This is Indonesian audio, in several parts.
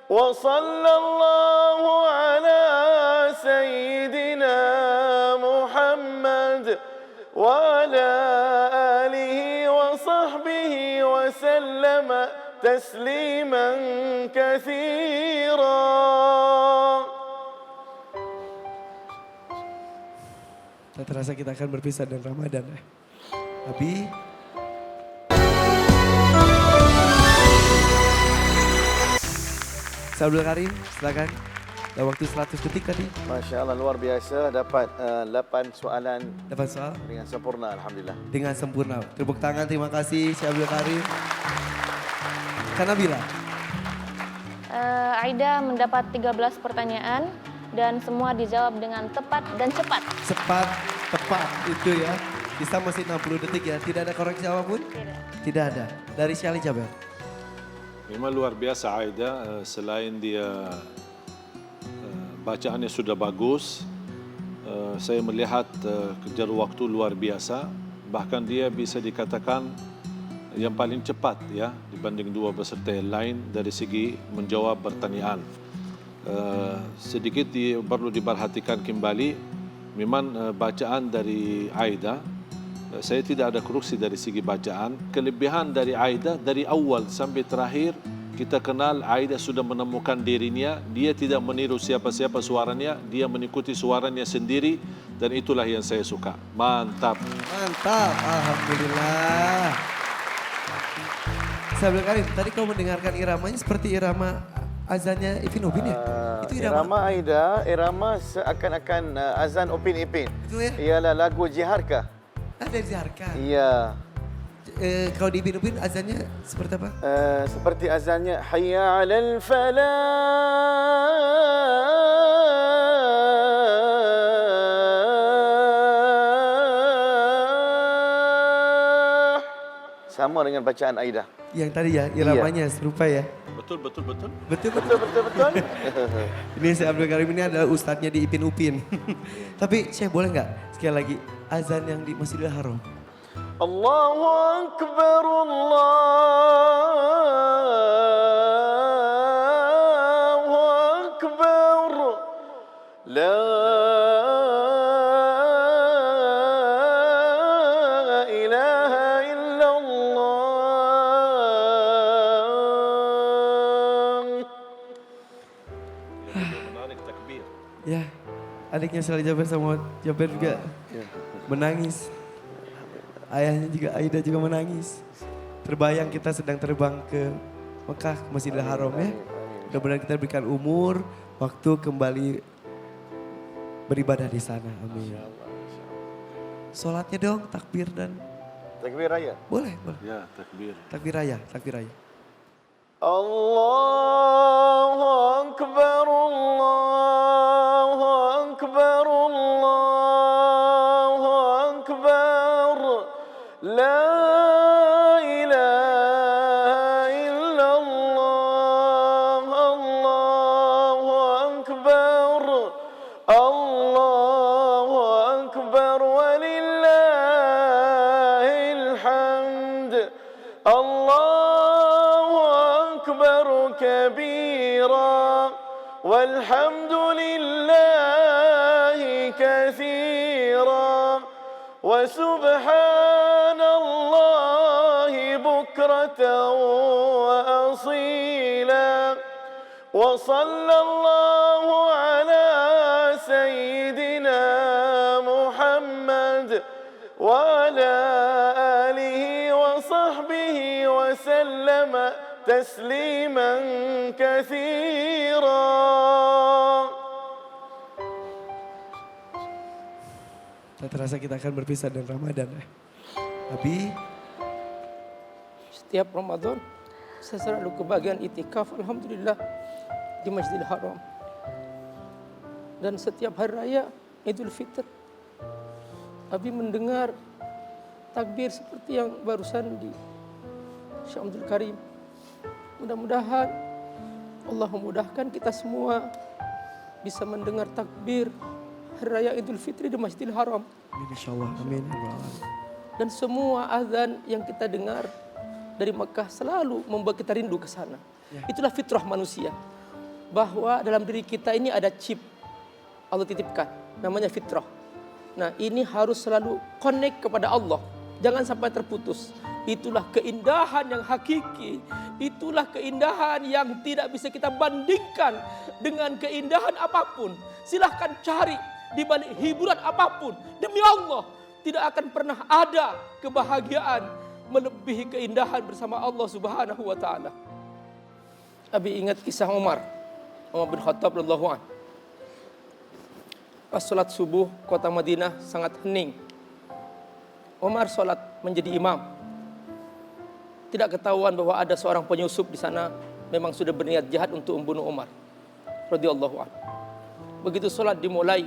وصلى الله على سيدنا محمد وعلى آله وصحبه وسلم تسليما كثيرا. Tak terasa kita akan berpisah dengan Ramadan ya. Abi. Abdul Karim, silakan. Ada waktu 100 detik tadi. Masya Allah, luar biasa. Dapat 8 soalan. Dapat soal? Dengan sempurna, Alhamdulillah. Dengan sempurna. Tepuk tangan, terima kasih Syekh Abdul Karim. Kak Nabila. Aida mendapat 13 pertanyaan dan semua dijawab dengan tepat dan cepat. Cepat, tepat itu ya. Kita masih 60 detik ya. Tidak ada koreksi apapun? Tidak. Tidak ada. Dari Syali Jaber. Memang luar biasa Aida, selain dia bacaannya sudah bagus, saya melihat kejar waktu luar biasa, bahkan dia bisa dikatakan yang paling cepat ya dibanding dua peserta yang lain dari segi menjawab pertanyaan. Sedikit perlu diperhatikan kembali, memang bacaan dari Aida, saya tidak ada koreksi dari segi bacaan. Kelebihan dari Aida, dari awal sampai terakhir, kita kenal Aida sudah menemukan dirinya. Dia tidak meniru siapa-siapa suaranya, dia mengikuti suaranya sendiri. Dan itulah yang saya suka. Mantap. Mantap, Alhamdulillah. Saya Abdul Karim, tadi kau mendengarkan iramanya seperti irama azannya Ipin Upin ya? Itu irama Aida, irama seakan-akan azan Upin Ipin. Itu ya? Ialah lagu Jiharka. Ada di Ziharka. Iya. Kalau di Ipin Upin azannya seperti apa? Seperti azannya Hayya 'alal falah. Sama dengan bacaan Aida. Yang tadi ya, iramanya serupa ya? Betul. Betul. Ini Syekh Abdul Karim ini adalah ustadznya di Ipin Upin. Tapi Syekh boleh nggak sekali lagi azan yang di Masjidil Haram? Allahu Akbar, Allahu Akbar, la ilaha illallah. Menarik takbir. Ya, adiknya Syali Jaber sama Jaber juga menangis. Ayahnya juga, Aida juga menangis. Terbayang kita sedang terbang ke Mekah, ke Masjidil Haram ya. Mudah-mudahan kita berikan umur, waktu kembali beribadah di sana. Amin. Sholatnya dong, takbir dan... Takbir raya. Boleh. Ya, takbir. Takbir raya. Allahu Akbar, Allahu Akbar, Allahu Akbar, la ilaha illallah, Allahu Akbar, Allahu Akbar, walillahil hamd, Allahu Akbar kabira, walhamdulillahi kathira, wa subhanallahi bukratan wa asila, wa sallallahu ala sayyidina Muhammad wa ala alihi wa sahbihi wa sallama tasliman kathira. Tak terasa kita akan berpisah dengan Ramadan ya. Abi. Setiap Ramadan saya selalu kebagian itikaf, alhamdulillah, di Masjidil Haram. Dan setiap hari raya Idul Fitr, Abi mendengar takbir seperti yang barusan di Syekh Abdul Karim. Mudah-mudahan Allah memudahkan kita semua bisa mendengar takbir hari raya Idul Fitri di Masjidil Haram. Amin insyaallah. Amin. Dan semua azan yang kita dengar dari Mekah selalu membuat kita rindu ke sana. Ya. Itulah fitrah manusia. bahwa dalam diri kita ini ada chip Allah titipkan, namanya fitrah. Nah, ini harus selalu connect kepada Allah, jangan sampai terputus. Itulah keindahan yang hakiki, itulah keindahan yang tidak bisa kita bandingkan dengan keindahan apapun. Silahkan cari di balik hiburan apapun, demi Allah tidak akan pernah ada kebahagiaan melebihi keindahan bersama Allah Subhanahu wa taala. Abi ingat kisah Umar bin Khattab radhiyallahu anhu. Pas sholat subuh, kota Madinah sangat hening. Umar sholat menjadi imam. Tidak ketahuan bahwa ada seorang penyusup di sana memang sudah berniat jahat untuk membunuh Umar radhiyallahu anhu. Begitu sholat dimulai,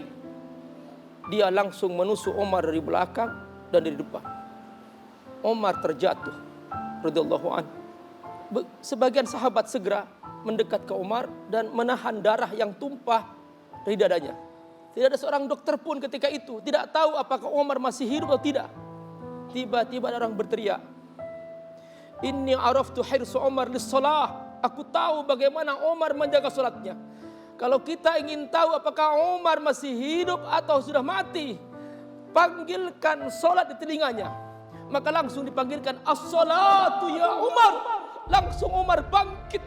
dia langsung menusuk Umar dari belakang dan dari depan. Umar terjatuh radhiyallahu anhu. Sebagian sahabat segera mendekat ke Umar dan menahan darah yang tumpah dari dadanya. Tidak ada seorang dokter pun ketika itu tidak tahu apakah Umar masih hidup atau tidak. Tiba-tiba ada orang berteriak, "Inni araftu hirsu Umar lis-shalah." Aku tahu bagaimana Umar menjaga salatnya. Kalau kita ingin tahu apakah Umar masih hidup atau sudah mati, panggilkan salat di telinganya. Maka langsung dipanggilkan, "As-salatu ya Umar." Langsung Umar bangkit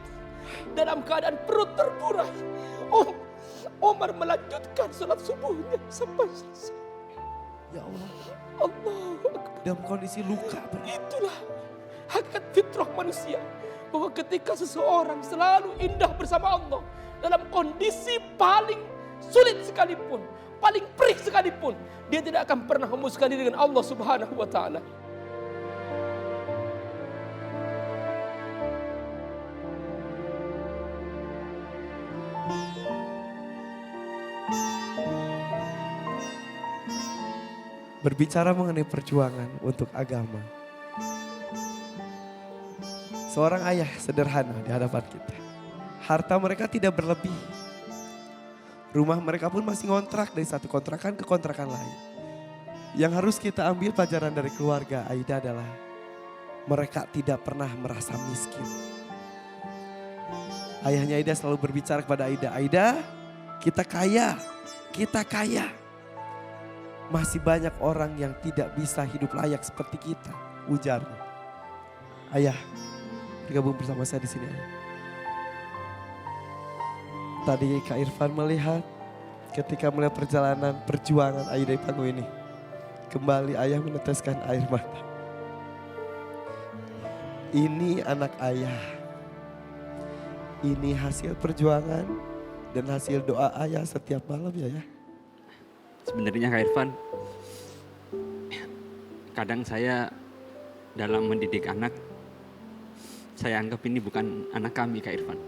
dalam keadaan perut terburai. Umar melanjutkan salat subuhnya sampai selesai. Ya Allah. Allahu Akbar. Dalam kondisi luka. Itulah hakikat fitrah manusia. Bahwa ketika seseorang selalu indah bersama Allah, dalam kondisi paling sulit sekalipun, paling perih sekalipun, dia tidak akan pernah memusuhkan diri dengan Allah Subhanahu wa taala. Berbicara mengenai perjuangan untuk agama. Seorang ayah sederhana di hadapan kita. Harta mereka tidak berlebih. Rumah mereka pun masih ngontrak dari satu kontrakan ke kontrakan lain. Yang harus kita ambil pelajaran dari keluarga Aida adalah mereka tidak pernah merasa miskin. Ayahnya Aida selalu berbicara kepada Aida, "Aida, kita kaya, kita kaya. Masih banyak orang yang tidak bisa hidup layak seperti kita," ujarnya. "Ayah, bergabung bersama saya di sini, ayah." Tadi Kak Irfan melihat ketika melihat perjalanan perjuangan Aida di panggung ini. Kembali ayah meneteskan air mata. Ini anak ayah. Ini hasil perjuangan dan hasil doa ayah setiap malam ya. Sebenarnya Kak Irfan, kadang saya dalam mendidik anak, saya anggap ini bukan anak kami Kak Irfan.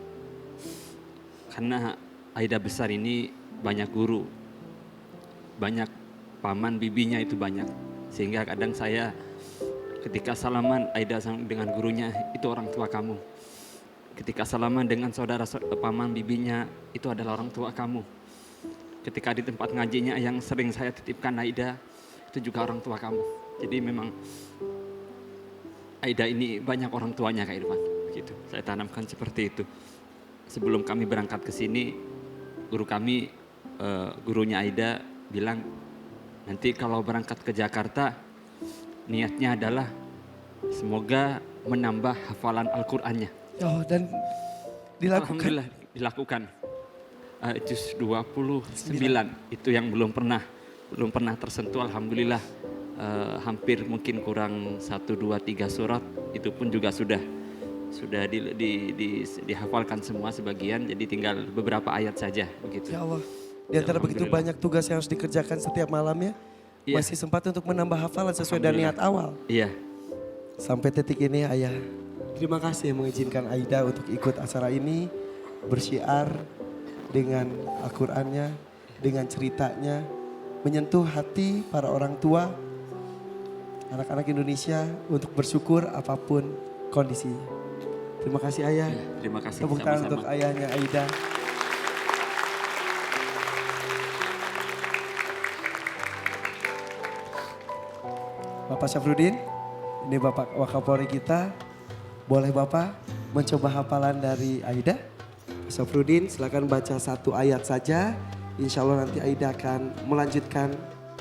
Karena Aida besar ini banyak guru, banyak paman bibinya itu banyak. Sehingga kadang saya ketika salaman Aida dengan gurunya, itu orang tua kamu. Ketika salaman dengan saudara paman bibinya, itu adalah orang tua kamu. Ketika di tempat ngajinya yang sering saya titipkan Aida, itu juga orang tua kamu. Jadi memang Aida ini banyak orang tuanya Kak Irfan. Gitu. Saya tanamkan seperti itu. Sebelum kami berangkat ke sini, guru kami, gurunya Aida bilang, nanti kalau berangkat ke Jakarta, niatnya adalah semoga menambah hafalan Al-Qur'annya. Oh, dan dilakukan. Alhamdulillah dilakukan. Juz 29 itu yang belum pernah tersentuh. Alhamdulillah hampir mungkin kurang 1, 2, 3 surat itu pun juga sudah dihafalkan semua sebagian, jadi tinggal beberapa ayat saja begitu. Ya Allah, di antara begitu banyak tugas yang harus dikerjakan setiap malamnya, Iya. masih sempat untuk menambah hafalan sesuai dengan niat awal. Iya. Sampai titik ini ayah, terima kasih mengizinkan Aida untuk ikut acara ini, bersyiar dengan Al-Qur'annya, dengan ceritanya, menyentuh hati para orang tua, anak-anak Indonesia untuk bersyukur apapun kondisinya. Terima kasih ayah. Ya, terima kasih. Tepuk tangan Sama-sama. untuk ayahnya Aida. Bapak Syafruddin, ini Bapak Wakapolri kita. Boleh Bapak mencoba hafalan dari Aida? Syafruddin silakan baca satu ayat saja. Insya Allah nanti Aida akan melanjutkan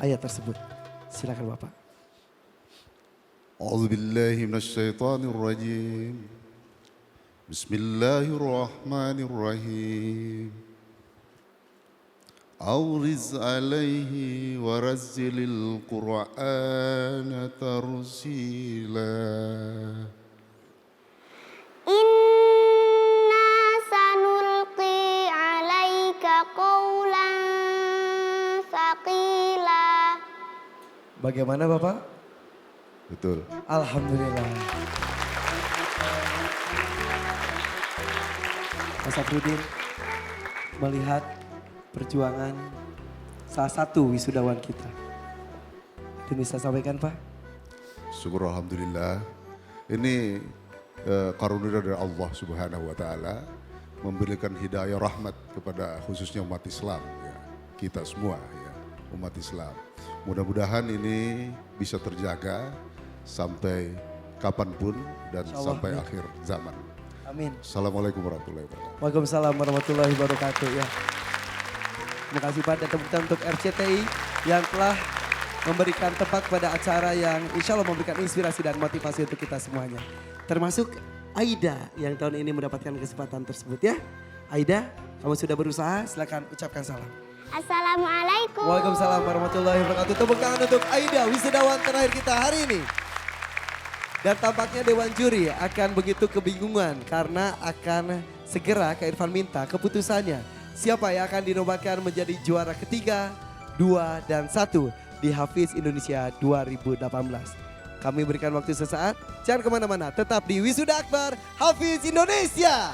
ayat tersebut. Silakan Bapak. أعوذ بالله من الشيطان الرجيم بسم الله الرحمن الرحيم أورز عليه ورزل القرآن ترسيلا Inna sanulqi alaika qawlan thaqila. Bagaimana Bapak? Betul. Alhamdulillah. Mas Syafruddin melihat perjuangan salah satu wisudawan kita. Itu bisa sampaikan Pak? Syukur Alhamdulillah. Ini karunia dari Allah Subhanahu wa Ta'ala memberikan hidayah rahmat kepada khususnya umat Islam, ya. Kita semua, ya, umat Islam. Mudah-mudahan ini bisa terjaga sampai kapanpun dan Insya Allah, sampai ya. akhir zaman. Amin. Assalamualaikum warahmatullahi wabarakatuh. Waalaikumsalam warahmatullahi wabarakatuh ya. Terima kasih Pak dan tepuk tangan untuk RCTI yang telah memberikan tempat pada acara yang insya Allah memberikan inspirasi dan motivasi untuk kita semuanya. Termasuk Aida yang tahun ini mendapatkan kesempatan tersebut ya. Aida, kamu sudah berusaha, silakan ucapkan salam. Assalamualaikum. Waalaikumsalam warahmatullahi wabarakatuh. Tepuk tangan untuk Aida, wisudawan terakhir kita hari ini. Dan tampaknya Dewan Juri akan begitu kebingungan karena akan segera Kak Irfan minta keputusannya. Siapa yang akan dinobatkan menjadi juara ketiga, 2, dan 1 di Hafiz Indonesia 2018. Kami berikan waktu sesaat, jangan kemana-mana, tetap di Wisuda Akbar Hafiz Indonesia.